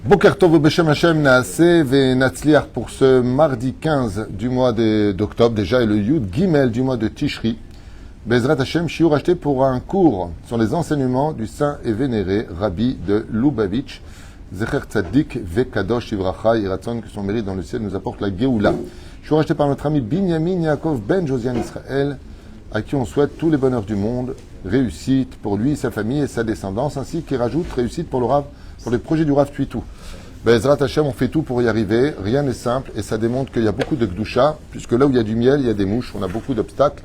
Boker Tov Beshem Hashem Naaseh Venatzliach pour ce mardi 15 du mois d'octobre, déjà, et le Yud Gimel du mois de Tishri. Bezrat Hashem, shiur acheté pour un cours sur les enseignements du saint et vénéré Rabbi de Lubavitch, Zecher Tzadik Vekadosh Ivracha, Iratzon, que son mérite dans le ciel nous apporte la Géoula. Shiur acheté par notre ami Binyamin Yaakov Ben Josian Israël, à qui on souhaite tous les bonheurs du monde, réussite pour lui, sa famille et sa descendance, ainsi qu'il rajoute réussite pour le Rav, pour les projets du Rav Tuitou. Bezrat Hashem, on fait tout pour y arriver, rien n'est simple, et ça démontre qu'il y a beaucoup de Gdusha, puisque là où il y a du miel, il y a des mouches, on a beaucoup d'obstacles,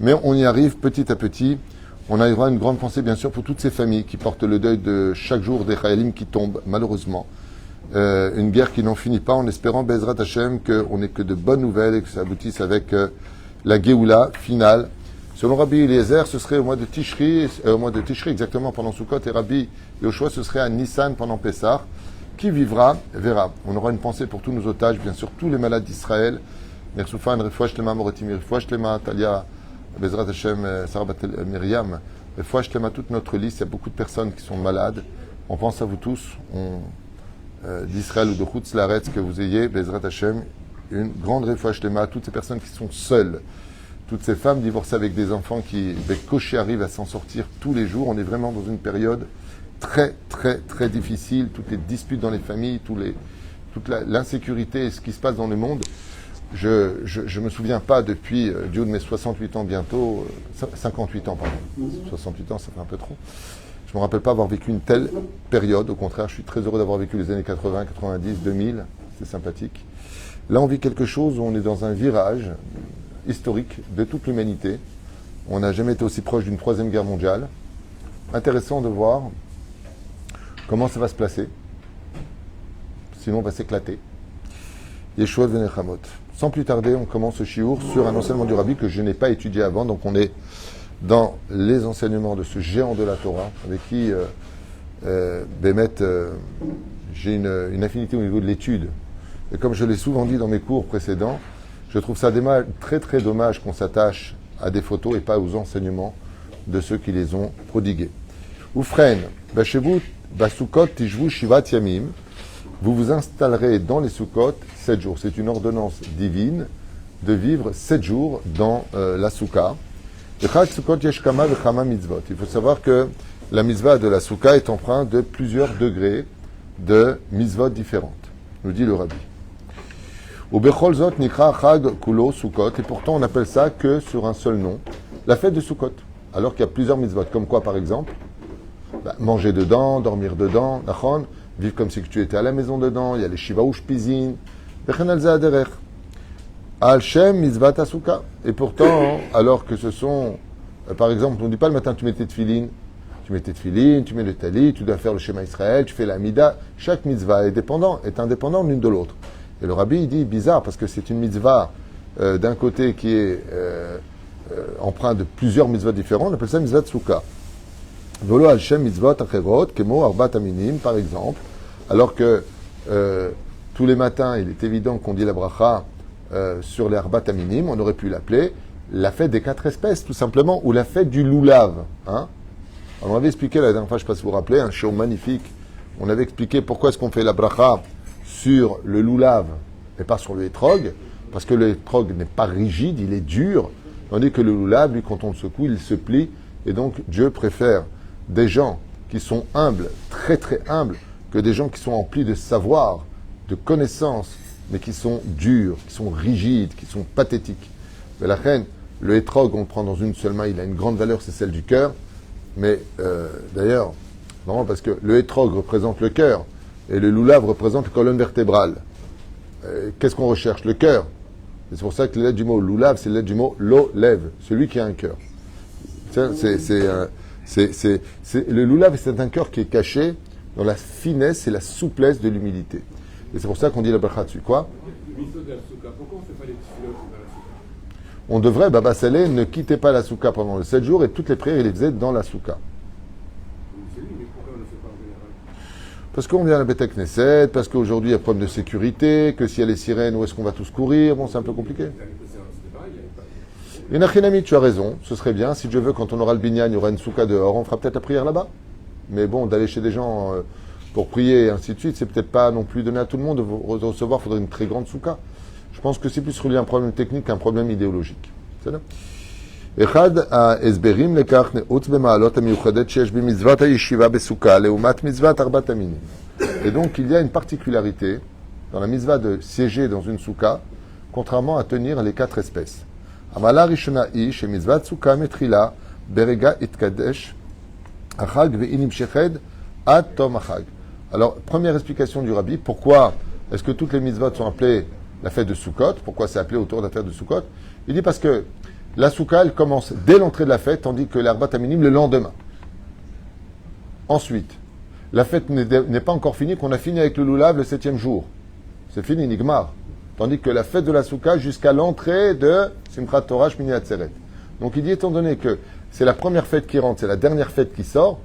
mais on y arrive petit à petit. On arrivera à une grande pensée, bien sûr, pour toutes ces familles qui portent le deuil de chaque jour des Chayalim qui tombent, malheureusement. Une guerre qui n'en finit pas, en espérant, Bezrat Hashem, qu'on n'ait que de bonnes nouvelles et que ça aboutisse avec la Géoula finale. Selon Rabbi Eliezer, ce serait au mois de Tishri, exactement, pendant Sukkot, et Rabbi Yoshua, ce serait à Nissan pendant Pessah. Qui vivra, verra. On aura une pensée pour tous nos otages, bien sûr, tous les malades d'Israël. Mersoufan, Refouach Lema, Moretimi, Refouach Lema, Talia, Bezrat Hashem, Sarah Batel, Myriam, Refouach Lema, toute notre liste. Il y a beaucoup de personnes qui sont malades. On pense à vous tous, d'Israël ou de Chutz Laaretz, que vous ayez, Bezrat Hashem, une grande Refouach Lema, toutes ces personnes qui sont seules. Toutes ces femmes divorcées avec des enfants qui, Bekoshi, arrivent à s'en sortir tous les jours. On est vraiment dans une période très, très, très difficile. Toutes les disputes dans les familles, toute l'insécurité et ce qui se passe dans le monde. Je me souviens pas depuis, du haut de mes 68 ans bientôt, 58 ans, pardon. 68 ans, ça fait un peu trop. Je me rappelle pas avoir vécu une telle période. Au contraire, je suis très heureux d'avoir vécu les années 80, 90, 2000. C'est sympathique. Là, on vit quelque chose où on est dans un virage historique de toute l'humanité. On n'a jamais été aussi proche d'une troisième guerre mondiale. Intéressant de voir comment ça va se placer. Sinon, on va s'éclater. Yeshua Venechamot. Sans plus tarder, on commence ce shiur sur un enseignement du Rabbi que je n'ai pas étudié avant. Donc, on est dans les enseignements de ce géant de la Torah, avec qui, j'ai une affinité au niveau de l'étude. Et comme je l'ai souvent dit dans mes cours précédents, je trouve ça très très dommage qu'on s'attache à des photos et pas aux enseignements de ceux qui les ont prodigués. Oufren, chez vous, Basukot, Tishvu, Shivat Yamim, vous vous installerez dans les Sukkot 7 jours. C'est une ordonnance divine de vivre 7 jours dans la Soukha. Il faut savoir que la mitzvah de la Soukha est empreinte de plusieurs degrés de mitzvot différentes, nous dit le Rabbi. Et pourtant on appelle ça que sur un seul nom, la fête de Sukkot. Alors qu'il y a plusieurs mitzvot, comme quoi par exemple manger dedans, dormir dedans, vivre comme si tu étais à la maison dedans, il y a les shiva ou shpizin, al shem mitzvat asuka. Et pourtant, alors que ce sont, par exemple, on ne dit pas le matin tu mets tes tefilin, tu mets le talit, tu dois faire le Shema Israël, tu fais la mida. Chaque mitzvah est indépendant l'une de l'autre. Et le Rabbi il dit bizarre parce que c'est une mitzvah d'un côté qui est empreinte de plusieurs mitzvahs différents, on appelle ça mitzvah tsouka. Volo al shem mitzvot acherot kemo arbat aminim par exemple, alors que tous les matins il est évident qu'on dit la bracha sur les arbat aminim, on aurait pu l'appeler la fête des 4 espèces tout simplement, ou la fête du loulav. Hein. On avait expliqué la dernière fois, je ne sais pas si vous vous rappelez, un show magnifique. On avait expliqué pourquoi est-ce qu'on fait la bracha sur le loulav et pas sur le hétrog, parce que le hétrog n'est pas rigide, il est dur, tandis que le loulav, lui, quand on le secoue, il se plie, et donc Dieu préfère des gens qui sont humbles, très très humbles, que des gens qui sont emplis de savoir, de connaissances, mais qui sont durs, qui sont rigides, qui sont pathétiques. Mais la reine, le hétrog, on le prend dans une seule main, il a une grande valeur, c'est celle du cœur, mais d'ailleurs, vraiment parce que le hétrog représente le cœur, et le loulav représente la colonne vertébrale. Qu'est-ce qu'on recherche? Le cœur. Et c'est pour ça que les lettres du mot loulav, c'est les lettres du mot lo-lev, celui qui a un cœur. Le loulav, c'est un cœur qui est caché dans la finesse et la souplesse de l'humilité. Et c'est pour ça qu'on dit la bracha dessus. Quoi? Pourquoi on ne fait pas les tefilot dans la soukha? On devrait, Baba Saleh, ne quittez pas la soukha pendant les 7 jours et toutes les prières, il les faisait dans la soukha. Parce qu'on vient à la Beth Knesset, parce qu'aujourd'hui il y a problème de sécurité, que s'il y a les sirènes, où est-ce qu'on va tous courir? Bon, c'est un peu compliqué. Et Nachinami, tu as raison, ce serait bien. Si Dieu veut, quand on aura le binyan, il y aura une soukha dehors, on fera peut-être la prière là-bas. Mais bon, d'aller chez des gens pour prier et ainsi de suite, c'est peut-être pas non plus donné à tout le monde de recevoir, il faudrait une très grande souka. Je pense que c'est plus relié à un problème technique qu'un problème idéologique. C'est là. אחד ההסברים לכך נעוץ במעלות המיוחדת שיש במצוות הישיבה בסוכה לעומת מצוות ארבעת המינים. Et donc il y a une particularité dans la mitzvah de siéger dans une souka, contrairement à tenir les 4 espèces. המעלה הראשונה היא שמצוות סוכה מתחילה ברגע התקדש החג והיא נמשכת עד תום החג. Alors, première explication du Rabbi, pourquoi est-ce que toutes les mitzvot sont appelées la fête de Sukkot? Pourquoi c'est appelé autour de la fête de Sukkot? Il dit parce que la souka, elle commence dès l'entrée de la fête, tandis que l'Arbat Aminim le lendemain. Ensuite, la fête n'est pas encore finie, qu'on a fini avec le Lulav le 7e jour. C'est fini, Nigmar. Tandis que la fête de la souka jusqu'à l'entrée de Simchat Torah Shmini Atzeret. Donc il dit, étant donné que c'est la première fête qui rentre, c'est la dernière fête qui sort,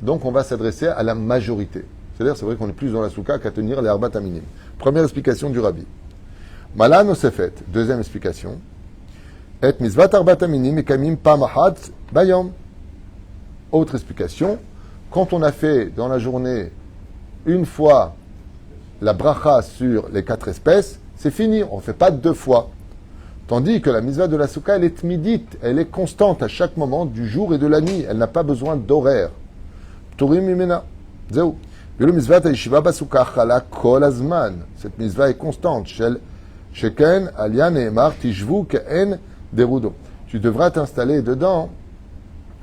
donc on va s'adresser à la majorité. C'est-à-dire, c'est vrai qu'on est plus dans la souka qu'à tenir les Arbat Aminim. Première explication du Rabbi. Malan Osefet, deuxième explication. Et Mizvat Arbat Aminim et Kamim Pamahat Bayom. Autre explication. Quand on a fait dans la journée une fois la bracha sur les 4 espèces, c'est fini. On ne fait pas 2 fois. Tandis que la mitzvah de la souka, elle est midite. Elle est constante à chaque moment du jour et de la nuit. Elle n'a pas besoin d'horaire. Turim Mimena. Zéou. Cette mitzvah est constante. Sheken Alian Neemar Tishvu Ke'en Derudo. Tu devras t'installer dedans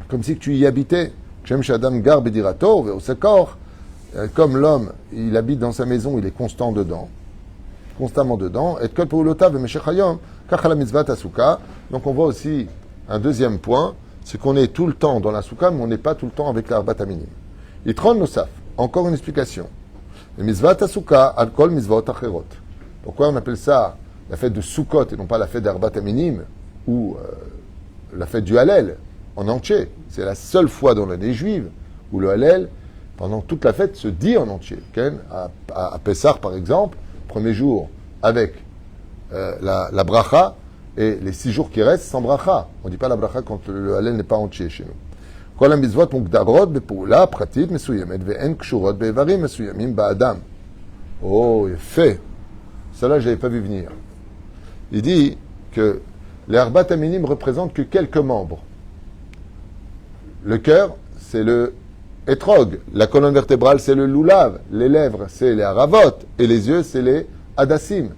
comme si tu y habitais. Shem Shadam Gar Bedirato Veosekor. Comme l'homme, il habite dans sa maison, il est constamment dedans. Et Kol Poulotav et Meshechayom Kachala Mitzvah Tasuka. Donc on voit aussi un deuxième point, c'est qu'on est tout le temps dans la souka, mais on n'est pas tout le temps avec l'Arbat Aminim. Itron Nosaf. Encore une explication. Le Mitzvah Tasuka al Kol Mitzvot Acherot. Pourquoi on appelle ça la fête de Sukkot et non pas la fête d'Arbat Aminim ou la fête du Hallel en entier? C'est la seule fois dans l'année juive où le Hallel, pendant toute la fête, se dit en entier. À Pessah, par exemple, premier jour avec la bracha et les 6 jours qui restent sans bracha. On ne dit pas la bracha quand le Hallel n'est pas entier chez nous. כל המצוות מוגדרות בפעולה פרטית מסוימת ואין קשורות באיברים מסוימים באדם. Oh, יפה. Cela, je n'avais pas vu venir. Il dit que les Arbat Aminim représentent que quelques membres. Le cœur, c'est le étrog. La colonne vertébrale, c'est le lulav. Les lèvres, c'est les haravot. Et les yeux, c'est les hadassim.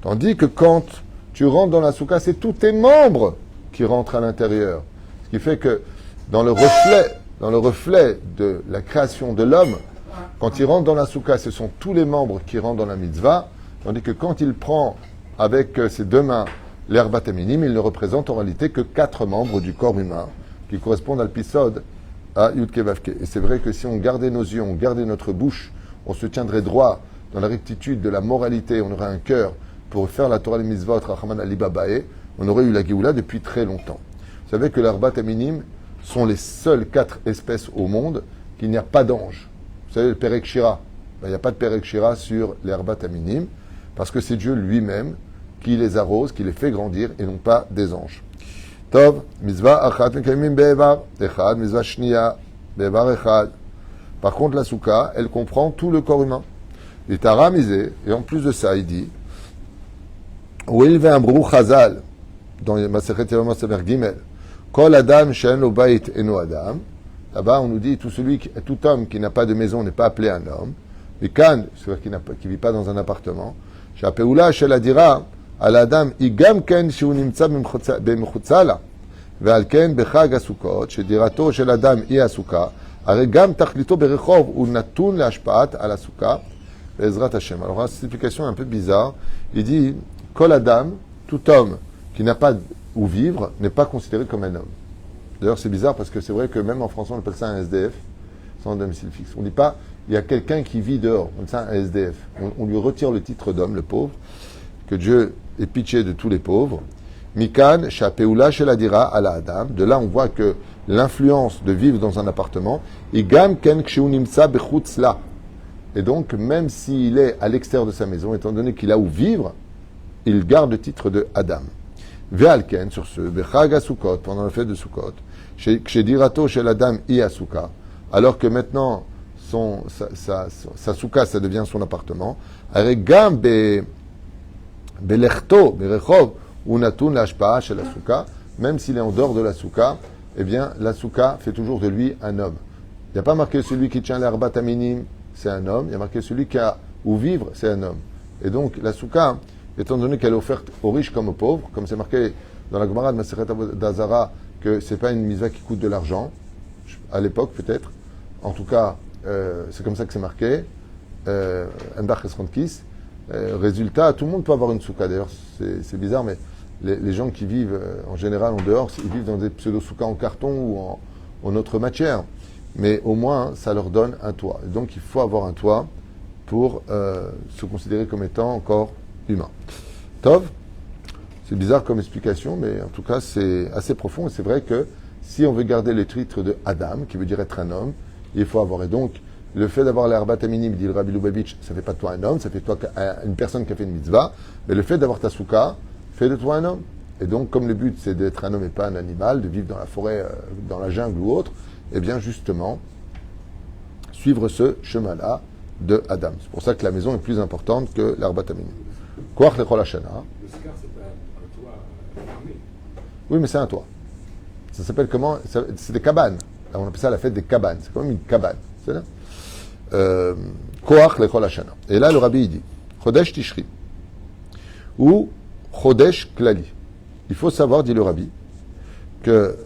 Tandis que quand tu rentres dans la souka, c'est tous tes membres qui rentrent à l'intérieur. Ce qui fait que dans le reflet de la création de l'homme, quand il rentre dans la souka, ce sont tous les membres qui rentrent dans la mitzvah, tandis que quand il prend avec ses 2 mains l'herbat aminim, il ne représente en réalité que 4 membres du corps humain, qui correspondent à l'épisode à Yudke Vavke. Et c'est vrai que si on gardait nos yeux, on gardait notre bouche, on se tiendrait droit dans la rectitude de la moralité, on aurait un cœur pour faire la Torah les mitzvot, Rachaman Ali Babae, on aurait eu la Géoula depuis très longtemps. Vous savez que l'herbat aminim sont les seules 4 espèces au monde qu'il n'y a pas d'ange. Vous savez, le Perek Shira, il n'y a pas de Perek Shira sur l'herbat aminim, parce que c'est Dieu lui-même qui les arrose, qui les fait grandir, et non pas des anges. Tov, mitzvah achat mekayimim be'evar echad, mitzvah shniya be'evar echad. Par contre, la souka, elle comprend tout le corps humain. Et Tara misé, et en plus de ça, il dit, Ouil ve'ambrou chazal, dans Masechet Yevamot Semer Gimel, Kol Adam She'en Lo Bait Eno Adam. Là-bas, on nous dit tout homme qui n'a pas de maison n'est pas appelé un homme. Et Kan, c'est-à-dire qui ne vit pas dans un appartement. She'apeula Shel Adira Al Adam Igam Ken She'u Nimtza B'Mechutza La. Ve'al Ken Bechag Asukot She'dirato Shel Adam I Asuka. Hare Gam Tachlito Berechov U Natun Le'Ashpaat Al Asuka Be'ezrat Hashem. Alors, cette explication est un peu bizarre. Il dit Kol Adam, tout homme qui n'a pas où vivre n'est pas considéré comme un homme. D'ailleurs, c'est bizarre parce que c'est vrai que même en français, on appelle ça un SDF, sans domicile fixe. On ne dit pas, il y a quelqu'un qui vit dehors, on appelle ça un SDF. On lui retire le titre d'homme, le pauvre, que Dieu est pitié de tous les pauvres. Mikan, Shapeula, Sheladira, Ala Adam. De là, on voit que l'influence de vivre dans un appartement, Igam Ken Ksheunimsa Bechutzla. Et donc, même s'il est à l'extérieur de sa maison, étant donné qu'il a où vivre, il garde le titre de Adam. Ve'alken, sur ce, Bechag Asukot, pendant la fête de Sukkot, chez Dirato, chez l'Adam I Asuka, alors que maintenant, sa souka, ça devient son appartement. Gam belechto, berechov, ou natun l'ashpa'a chez la souka, même s'il est en dehors de la souka, eh bien, la souka fait toujours de lui un homme. Il n'y a pas marqué celui qui tient l'herbat aminim, c'est un homme. Il y a marqué celui qui a où vivre, c'est un homme. Et donc, la souka, étant donné qu'elle est offerte aux riches comme aux pauvres, comme c'est marqué dans la Gemara de Maseret d'Azara, que c'est pas une mitzvah qui coûte de l'argent, à l'époque peut-être. En tout cas, c'est comme ça que c'est marqué. Endach Esronkis. Résultat, tout le monde peut avoir une souka. D'ailleurs, c'est bizarre, mais les gens qui vivent en général en dehors, ils vivent dans des pseudo-soukas en carton ou en autre matière. Mais au moins, ça leur donne un toit. Et donc, il faut avoir un toit pour se considérer comme étant encore humain. Tov, c'est bizarre comme explication, mais en tout cas, c'est assez profond. Et c'est vrai que si on veut garder le titre de Adam, qui veut dire être un homme, il faut avoir. Et donc, le fait d'avoir l'herbat aminim, dit le Rabbi Lubavitch, ça fait pas de toi un homme, ça fait de toi une personne qui a fait une mitzvah. Mais le fait d'avoir ta souka fait de toi un homme. Et donc, comme le but, c'est d'être un homme et pas un animal, de vivre dans la forêt, dans la jungle ou autre, eh bien, justement, suivre ce chemin-là de Adam. C'est pour ça que la maison est plus importante que l'herbat aminim. Koach lechol hashana. Le scar, c'est pas un toit fermé. Oui, mais c'est un toit. Ça s'appelle comment? C'est des cabanes. Là, on appelle ça la fête des cabanes. C'est quand même une cabane. C'est là. Koach lechol hashana. Et là, le rabbi, il dit Chodesh Tishri ou Chodesh Klali. Il faut savoir, dit le rabbi, que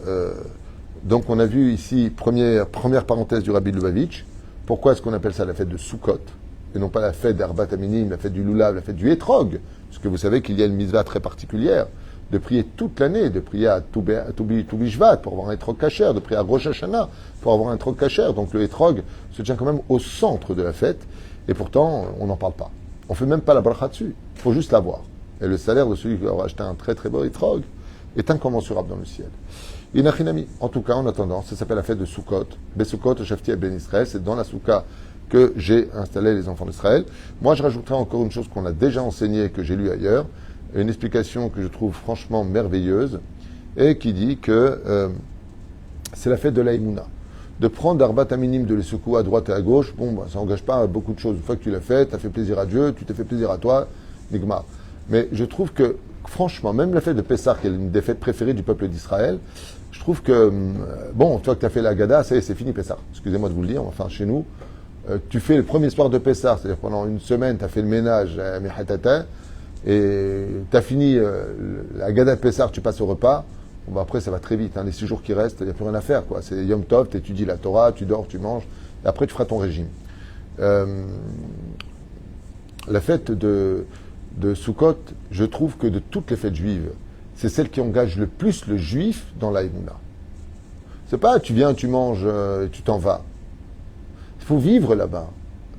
donc on a vu ici première parenthèse du rabbi Lubavitch. Pourquoi est-ce qu'on appelle ça la fête de Sukkot et non pas la fête d'Arbat Aminim, la fête du Lulav, la fête du Etrog? Parce que vous savez qu'il y a une mitzvah très particulière de prier toute l'année, de prier à Toubishvat pour avoir un Etrog kasher, de prier à Rosh Hashanah pour avoir un Etrog kasher. Donc le Etrog se tient quand même au centre de la fête et pourtant on n'en parle pas. On ne fait même pas la bracha dessus, il faut juste l'avoir. Et le salaire de celui qui aura acheté un très très beau Etrog est incommensurable dans le ciel. Inachinami. En tout cas, en attendant, ça s'appelle la fête de Sukkot. Besukot, Shafti et Ben Israël. C'est dans la Souka que j'ai installé les enfants d'Israël. Moi, je rajouterai encore une chose qu'on a déjà enseignée et que j'ai lue ailleurs. Une explication que je trouve franchement merveilleuse et qui dit que c'est la fête de l'Aïmouna. De prendre d'Arbat Aminim, de les secouer à droite et à gauche, bon, bah, ça n'engage pas beaucoup de choses. Une fois que tu l'as fait, tu as fait plaisir à Dieu, tu t'es fait plaisir à toi, Nigma. Mais je trouve que, franchement, même la fête de Pessah, qui est une des fêtes préférées du peuple d'Israël, je trouve que, bon, toi que tu as fait la Gada, c'est fini Pessah. Excusez-moi de vous le dire, enfin, chez nous, tu fais le premier soir de Pessah, c'est-à-dire pendant une semaine, tu as fait le ménage à Mehatata, et tu as fini la Gada de Pessah, tu passes au repas. Bon, bah, après, ça va très vite, hein, les 6 jours qui restent, il n'y a plus rien à faire, quoi. C'est Yom Tov, tu étudies la Torah, tu dors, tu manges, et après, tu feras ton régime. La fête de Sukkot, je trouve que de toutes les fêtes juives, c'est celle qui engage le plus le juif dans l'Aïmouna. C'est pas tu viens, tu manges, et tu t'en vas. Il faut vivre là-bas.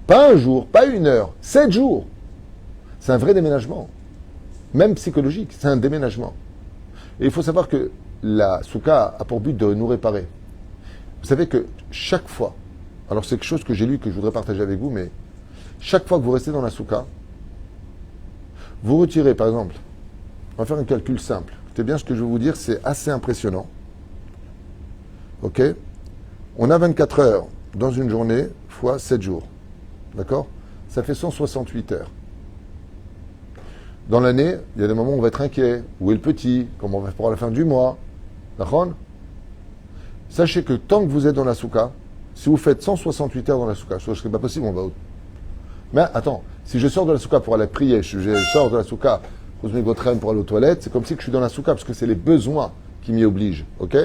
Pas un jour, pas une heure, 7 jours. C'est un vrai déménagement. Même psychologique, c'est un déménagement. Et il faut savoir que la souka a pour but de nous réparer. Vous savez que chaque fois, alors c'est quelque chose que j'ai lu, que je voudrais partager avec vous, mais chaque fois que vous restez dans la souka, vous retirez, par exemple, on va faire un calcul simple. Écoutez bien ce que je vais vous dire, c'est assez impressionnant. Ok? On a 24 heures dans une journée fois 7 jours. D'accord? Ça fait 168 heures. Dans l'année, il y a des moments où on va être inquiet. Où est le petit? Comment on va faire pour la fin du mois? D'accord? Sachez que tant que vous êtes dans la souka, si vous faites 168 heures dans la souka, ce n'est pas possible, on va où? Mais attends, si je sors de la souka pour aller prier, je sors de la souka pour aller aux toilettes, c'est comme si je suis dans la souka, parce que c'est les besoins qui m'y obligent. Ok?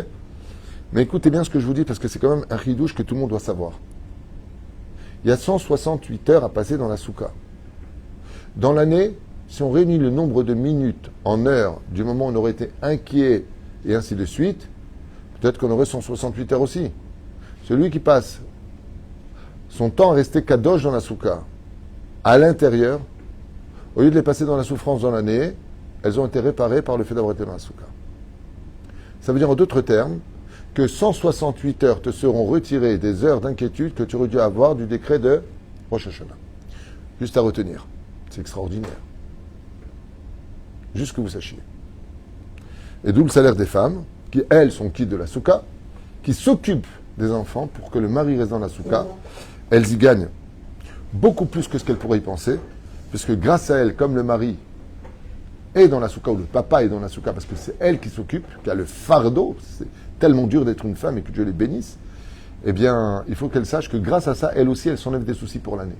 Mais écoutez bien ce que je vous dis, parce que c'est quand même un ridouche que tout le monde doit savoir. Il y a 168 heures à passer dans la souka. Dans l'année, si on réunit le nombre de minutes en heures du moment où on aurait été inquiet et ainsi de suite, peut-être qu'on aurait 168 heures aussi. Celui qui passe son temps à rester kadosh dans la souka, à l'intérieur, au lieu de les passer dans la souffrance dans l'année, elles ont été réparées par le fait d'avoir été dans la souka. Ça veut dire en d'autres termes que 168 heures te seront retirées des heures d'inquiétude que tu aurais dû avoir du décret de Rosh Hashanah. Juste à retenir. C'est extraordinaire. Juste que vous sachiez. Et d'où le salaire des femmes, qui elles sont quittes de la souka, qui s'occupent des enfants pour que le mari reste dans la souka. elles y gagnent beaucoup plus que ce qu'elles pourraient y penser, puisque grâce à elles, comme le mari est dans la soukha, ou le papa est dans la soukha, parce que c'est elle qui s'occupe, qui a le fardeau, c'est tellement dur d'être une femme et que Dieu les bénisse, eh bien, il faut qu'elle sache que grâce à ça, elle aussi, elle s'enlève des soucis pour l'année.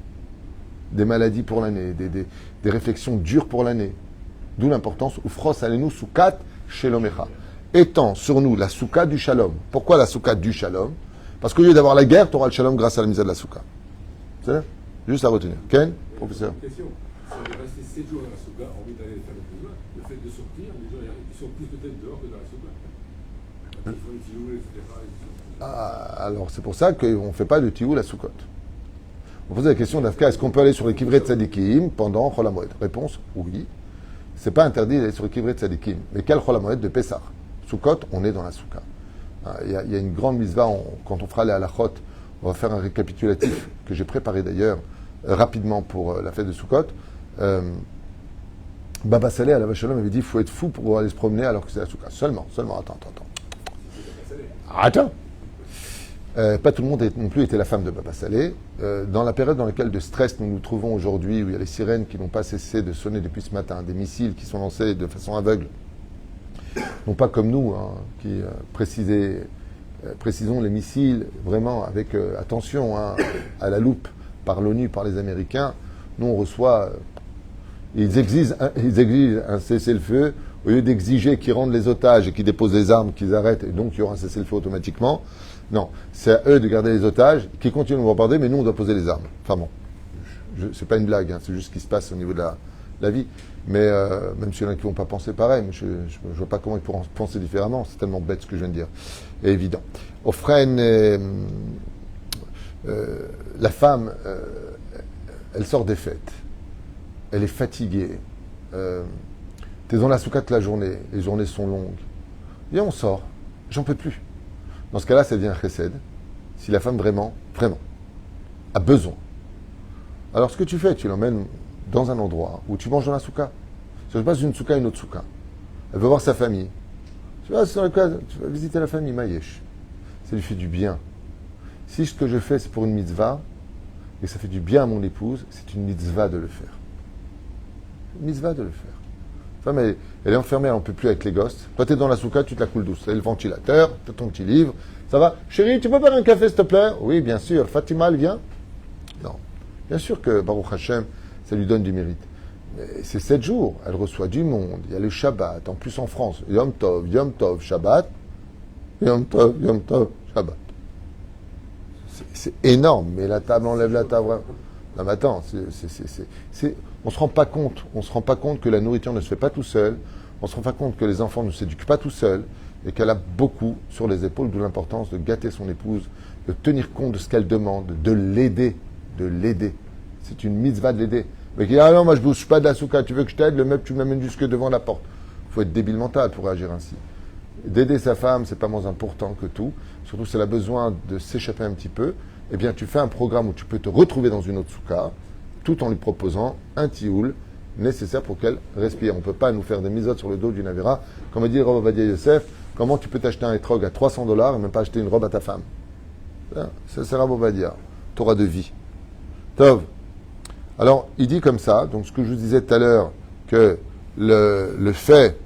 Des maladies pour l'année, des réflexions dures pour l'année. D'où l'importance, Ufros alenu soukat shelomecha. Étant sur nous la soukha du shalom. Pourquoi la soukha du shalom? Parce qu'au lieu d'avoir la guerre, tu auras le shalom grâce à la misère de la soukha. C'est ça? Juste à retenir. Ken, professeur? Question. Si on est resté 7 jours dans la souka, envie d'aller faire le besoin, le fait de sortir, les gens ils sont plus peut-être dehors que dans la souka. Ils font les tiloules, etc. Ah, alors c'est pour ça qu'on ne fait pas de tioul à Soukot. On pose la question d'Afka, est-ce qu'on peut aller sur les kivrei tzadikim pendant Chol HaMoed? Réponse, oui. C'est pas interdit d'aller sur les kivrei tzadikim. Mais quel Chol HaMoed de Pessah? Soukot, on est dans la souka. Il y a une grande mitzvah, quand on fera les halachot, on va faire un récapitulatif que j'ai préparé d'ailleurs rapidement pour la fête de Soukot. Baba Saleh, à la Shalom, avait dit il faut être fou pour aller se promener alors que c'est la souka. Seulement, attends. Pas tout le monde non plus était la femme de Baba Saleh. Dans la période dans laquelle de stress nous nous trouvons aujourd'hui, où il y a les sirènes qui n'ont pas cessé de sonner depuis ce matin, des missiles qui sont lancés de façon aveugle, non pas comme nous, qui précisons les missiles vraiment avec attention à la loupe par l'ONU, par les Américains. Nous on reçoit, ils exigent un cessez-le-feu. Au lieu d'exiger qu'ils rendent les otages et qu'ils déposent les armes, qu'ils arrêtent, et donc il y aura un cessez-le-feu automatiquement. Non, c'est à eux de garder les otages, qui continuent de nous bombarder, mais nous on doit poser les armes. Enfin bon, c'est pas une blague, c'est juste ce qui se passe au niveau de la vie. Mais même s'il y en a qui ne vont pas penser pareil, mais je ne vois pas comment ils pourront penser différemment. C'est tellement bête ce que je viens de dire. Et évident. Ofren, la femme, elle sort des fêtes. Elle est fatiguée. T'es dans la soukha toute la journée. Les journées sont longues. Et on sort. J'en peux plus. Dans ce cas-là, ça devient un chesed. Si la femme vraiment a besoin. Alors ce que tu fais, tu l'emmènes dans un endroit où tu manges dans la soukha. Tu ne passes d'une soukha à une autre soukha. Elle veut voir sa famille. Tu vas visiter la famille, Maïesh. Ça lui fait du bien. Si ce que je fais, c'est pour une mitzvah, et que ça fait du bien à mon épouse, c'est une mitzvah de le faire. Une mitzvah de le faire. La femme, elle est enfermée, elle n'en peut plus avec les gosses. Toi, tu es dans la soukha, tu te la coules douce. Tu as le ventilateur, tu as ton petit livre. Ça va? Chérie, tu peux faire un café, s'il te plaît? Oui, bien sûr. Fatima, elle vient? Non. Bien sûr que Baruch Hashem, ça lui donne du mérite. Mais c'est 7 jours. Elle reçoit du monde. Il y a le Shabbat. En plus, en France, Yom Tov, Shabbat. Yom Tov, Shabbat. C'est énorme. Mais la table enlève la table. Non, mais attends, on ne se rend pas compte. On se rend pas compte que la nourriture ne se fait pas tout seul. On ne se rend pas compte que les enfants ne s'éduquent pas tout seuls et qu'elle a beaucoup sur les épaules, d'où l'importance de gâter son épouse, de tenir compte de ce qu'elle demande, de l'aider. C'est une mitzvah de l'aider. Mais qui dit, ah non, moi je ne bouge pas de la soukha, tu veux que je t'aide, le meuble tu me l'amènes jusque devant la porte. Il faut être débile mental pour réagir ainsi. D'aider sa femme, c'est pas moins important que tout. Surtout si elle a besoin de s'échapper un petit peu, eh bien tu fais un programme où tu peux te retrouver dans une autre soukha, tout en lui proposant un tioul nécessaire pour qu'elle respire. On ne peut pas nous faire des misotes sur le dos d'une avéra. Comme a dit Rav Ovadia Yosef, comment tu peux t'acheter un etrog à $300 et même pas acheter une robe à ta femme? C'est Rav Ovadia, Torah de vie. Tov. Alors, il dit comme ça, donc ce que je vous disais tout à l'heure, que le fait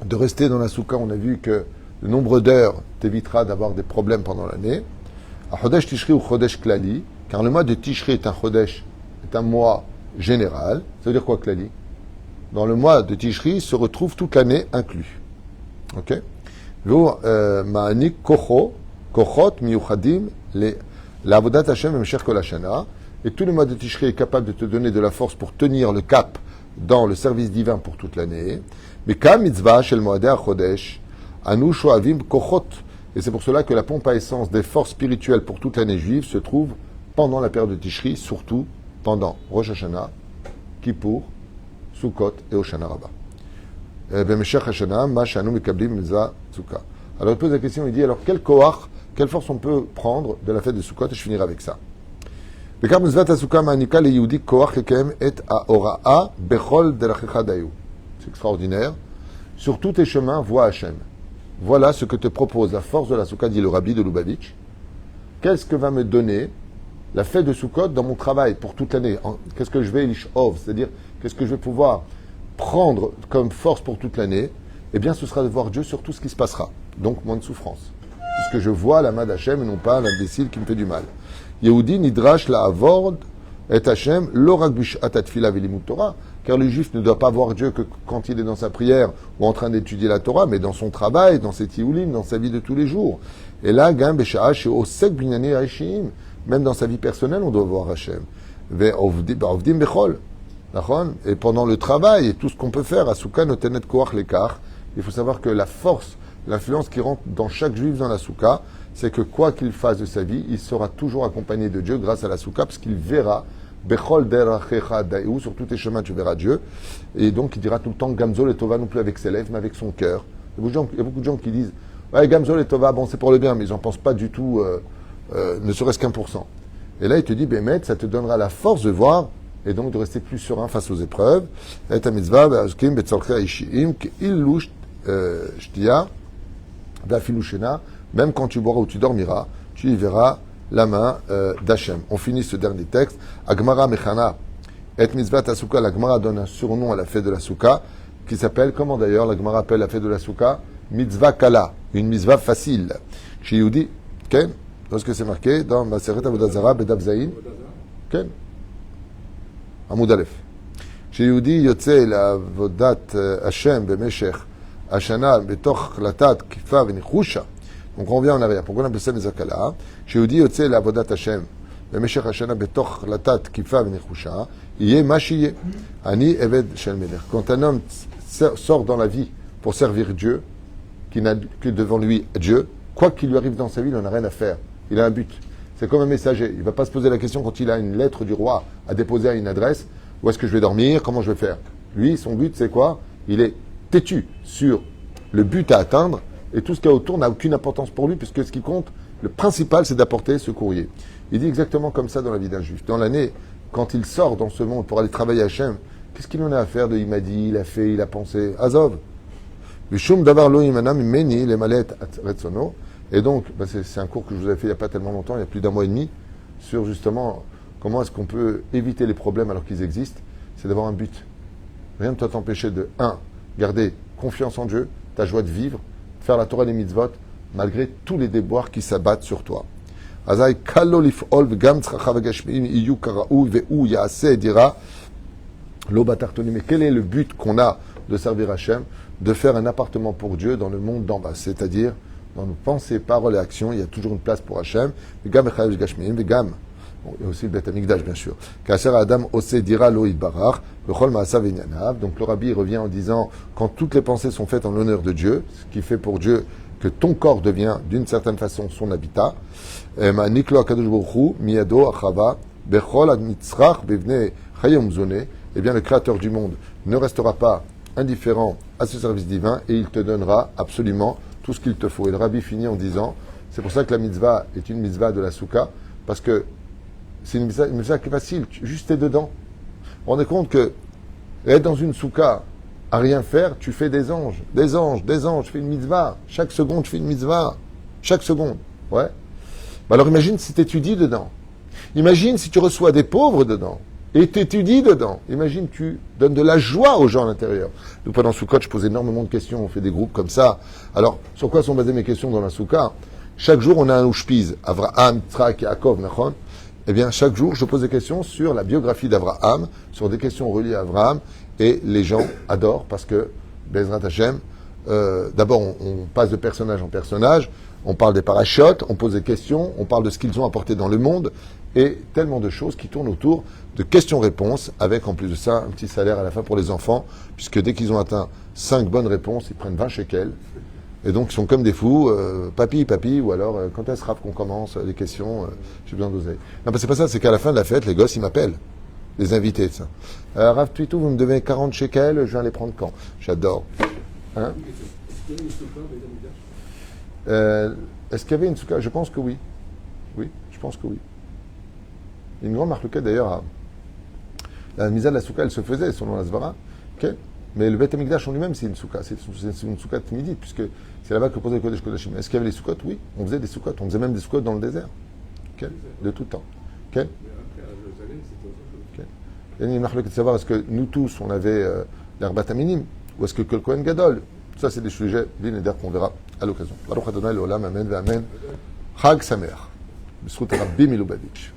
de rester dans la soukha, on a vu que le nombre d'heures t'évitera d'avoir des problèmes pendant l'année. À Chodesh Tishri ou Chodesh Klali, car le mois de Tishri est un mois général. Ça veut dire quoi, Klali? Dans le mois de Tishri se retrouve toute l'année inclus. Ok? Ma'anik kochot miyuchadim l'avodat Hashem v'meshech kol hashana. Et tout le mois de Tishri est capable de te donner de la force pour tenir le cap dans le service divin pour toute l'année. Mais kam mitzvah shel moadei chodesh anu shoavim kochot. Et c'est pour cela que la pompe à essence des forces spirituelles pour toute l'année juive se trouve pendant la période de Tishri, surtout pendant Rosh Hashanah, Kippour, Sukkot et Hoshana Rabbah. Alors il pose la question, il dit alors quelle force on peut prendre de la fête de Sukkot, et je finirai avec ça. C'est extraordinaire. Sur tous tes chemins, vois Hachem. Voilà ce que te propose la force de la Soukha, dit le rabbi de Lubavitch. Qu'est-ce que va me donner la fête de Sukkot dans mon travail pour toute l'année. Qu'est-ce que je vais lishov, c'est-à-dire qu'est-ce que je vais pouvoir prendre comme force pour toute l'année? Eh bien, ce sera de voir Dieu sur tout ce qui se passera. Donc, moins de souffrance. Puisque je vois la main d'Hachem et non pas l'imbécile qui me fait du mal. Yehudi nidrash la avord et Hachem l'orak bishat atfila velimut Torah. Car le juif ne doit pas voir Dieu que quand il est dans sa prière ou en train d'étudier la Torah, mais dans son travail, dans ses tioulim, dans sa vie de tous les jours. Et là, gam besha'a she'osek binyane ha'ishim. Même dans sa vie personnelle, on doit voir Hachem. Ve'ovdim bechol. Et pendant le travail et tout ce qu'on peut faire, Asuka notenet koach lekar, il faut savoir que la force, l'influence qui rentre dans chaque juif dans la souka, c'est que quoi qu'il fasse de sa vie, il sera toujours accompagné de Dieu grâce à la souka, parce qu'il verra bechol derachecha daïou, sur tous tes chemins tu verras Dieu. Et donc il dira tout le temps Gamzol et Tova, non plus avec ses lèvres, mais avec son cœur. Il y a beaucoup de gens qui disent ouais, Gamzol et Tova, bon c'est pour le bien, mais ils n'en pensent pas du tout, ne serait-ce qu'1%. Et là il te dit, Bémet, ça te donnera la force de voir et donc de rester plus serein face aux épreuves. Et ta mitzvah, be'azkim betzorcha ishiim, ke'ilu shtia, d'afilou shena, même quand tu boiras ou tu dormiras, tu y verras la main d'Hachem. On finit ce dernier texte. Agmara mechana, et mitzvah tasouka, la Gemara donne un surnom à la fête de la souka, qui s'appelle, comment d'ailleurs la Gemara appelle la fête de la souka? Mitzvah kala, une mitzvah facile. Chez Yehudi, Ken, lorsque c'est marqué dans Maseret Avodat Zarah, Bedav Zayin, Ken, Amoud Aleph. Chez Yehudi, Yotze l'Avodat Hashem b'meshech Hashana betoch latat kifa v'nichusha. Donc on revient en arrière. Pourquoi on appelle ça Mitzvah kala? Chez Yehudi, Yotze l'Avodat Hashem b'meshech Hashana betoch latat kifa v'nichusha. Yé machiye. Ani eved shel melech. Quand un homme sort dans la vie pour servir Dieu, qui n'a que devant lui Dieu, quoi qu'il lui arrive dans sa vie, il n'en a rien à faire. Il a un but. C'est comme un messager. Il ne va pas se poser la question quand il a une lettre du roi à déposer à une adresse. Où est-ce que je vais dormir? Comment je vais faire? Lui, son but, c'est quoi? Il est têtu sur le but à atteindre et tout ce qu'il y a autour n'a aucune importance pour lui puisque ce qui compte, le principal, c'est d'apporter ce courrier. Il dit exactement comme ça dans la vie d'un juif. Dans l'année, quand il sort dans ce monde pour aller travailler à Hachem, qu'est-ce qu'il en a à faire de il m'a dit, il a fait, il a pensé? Azov. Vishum davar lo imanam meni le malet retsono. Et donc, c'est un cours que je vous avais fait il n'y a pas tellement longtemps, il y a plus d'un mois et demi, sur justement comment est-ce qu'on peut éviter les problèmes alors qu'ils existent. C'est d'avoir un but. Rien ne doit t'empêcher de, garder confiance en Dieu, ta joie de vivre, faire la Torah des mitzvot, malgré tous les déboires qui s'abattent sur toi. Azai kalo lif'ol v'gam tzracha v'gashmiim iyu kara'u ve'u ya'aseh dira lo batartoni. Mais quel est le but qu'on a de servir Hachem? De faire un appartement pour Dieu dans le monde d'en bas, c'est-à-dire dans nos pensées, paroles et actions, il y a toujours une place pour Hachem. V'gam echayel v'gashmiim v'gam. Il y a aussi le Beth Amikdash, bien sûr. Kasher Adam ose dira lo idbarach v'chol ma'asav v'nyanav. Donc le rabbi revient en disant, quand toutes les pensées sont faites en l'honneur de Dieu, ce qui fait pour Dieu que ton corps devient d'une certaine façon son habitat, niklo akadosh baruch hu miyado achava bechol anitzrach bevnei chayom zoné. Eh bien, le Créateur du monde ne restera pas indifférent à ce service divin et il te donnera absolument tout ce qu'il te faut. Et le rabbi finit en disant, c'est pour ça que la mitzvah est une mitzvah de la souka, parce que c'est une mitzvah qui est facile, juste t'es dedans. Vous vous rendez compte que être dans une souka à rien faire, tu fais des anges, tu fais une mitzvah. Chaque seconde, tu fais une mitzvah. Chaque seconde. Ouais. Alors imagine si tu étudies dedans. Imagine si tu reçois des pauvres dedans. Et tu étudies dedans. Imagine, tu donnes de la joie aux gens à l'intérieur. Nous, pendant Soukot, je pose énormément de questions. On fait des groupes comme ça. Alors, sur quoi sont basées mes questions dans la Souka? Chaque jour, on a un oushpiz. Avraham, Yitzhak, Yaakov, Nachon. Eh bien, chaque jour, je pose des questions sur la biographie d'Avraham, sur des questions reliées à Avraham. Et les gens adorent parce que, Bezrat Hashem, d'abord, on passe de personnage en personnage. On parle des parachutes, on pose des questions, on parle de ce qu'ils ont apporté dans le monde. Et tellement de choses qui tournent autour de questions-réponses, avec en plus de ça un petit salaire à la fin pour les enfants, puisque dès qu'ils ont atteint 5 bonnes réponses, ils prennent 20 shekels. Et donc ils sont comme des fous, papy, ou alors quand est-ce Rav qu'on commence les questions, j'ai besoin d'oseille. Non, c'est pas ça, c'est qu'à la fin de la fête, les gosses ils m'appellent, les invités. Ça. Rav Tuitou, vous me devez 40 shekels, je viens les prendre quand? J'adore. Hein? Est-ce qu'il y avait une souka? Je pense que oui. Oui, je pense que oui. Il y a une grande marque d'ailleurs. La mise à la souka, elle se faisait selon la Svara. Okay. Mais le Beth Amikdash en lui-même, c'est une souka. C'est une souka midi, puisque c'est là-bas que posait le Kodesh Kodashim. Est-ce qu'il y avait des soukottes? Oui. On faisait des soukottes. On faisait même des soukottes dans le désert. Okay. De tout temps. Mais après, à Jérusalem, c'était autre chose. Il y a une marque de savoir est-ce que nous tous, on avait l'herbat minim ou est-ce que le Kohen Gadol. Ça, c'est des sujets bien qu'on verra à l'occasion. Baruch Adonai l'olam, amen, amen. Chag Sameach. B'zchut Rabbi Milubavitch.